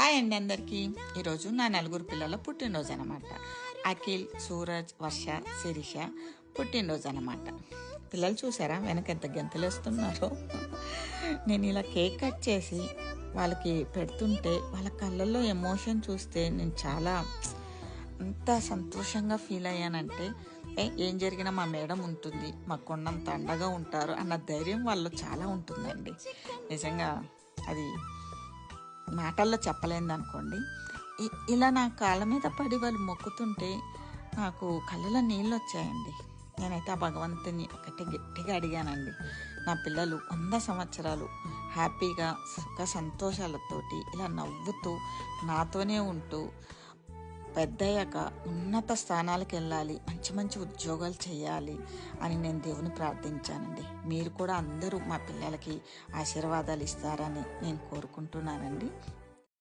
Hi అండి అందరికీ. ఈరోజు నా నలుగురు పిల్లల పుట్టినరోజు అనమాట. అఖిల్, సూరజ్, వర్ష, శిరీష పుట్టినరోజు అనమాట. పిల్లలు చూసారా వెనక ఎంత గెంతులు వేస్తున్నారో. నేను ఇలా కేక్ కట్ చేసి వాళ్ళకి పెడుతుంటే వాళ్ళ కళ్ళల్లో ఎమోషన్ చూస్తే నేను చాలా అంత సంతోషంగా ఫీల్ అయ్యానంటే, ఏం జరిగినా మా మేడం ఉంటుంది, మా కొండంత అండగా ఉంటారు అన్న ధైర్యం వాళ్ళు చాలా ఉంటుందండి. నిజంగా అది మాటల్లో చెప్పలేంది అనుకోండి. ఇలా నా కాళ్ళ మీద పడి వాళ్ళు మొక్కుతుంటే నాకు కళ్ళలో నీళ్ళు వచ్చాయండి. నేనైతే ఆ భగవంతుని ఒకటి గట్టిగా అడిగానండి, నా పిల్లలు 100 సంవత్సరాలు హ్యాపీగా సుఖ సంతోషాలతోటి ఇలా నవ్వుతూ నాతోనే ఉంటూ పెద్దయ్యాక ఉన్నత స్థానాలకు వెళ్ళాలి, మంచి మంచి ఉద్యోగాలు చేయాలి అని నేను దేవుని ప్రార్థించానండి. మీరు కూడా అందరూ మా పిల్లలకి ఆశీర్వాదాలు ఇస్తారని నేను కోరుకుంటున్నానండి.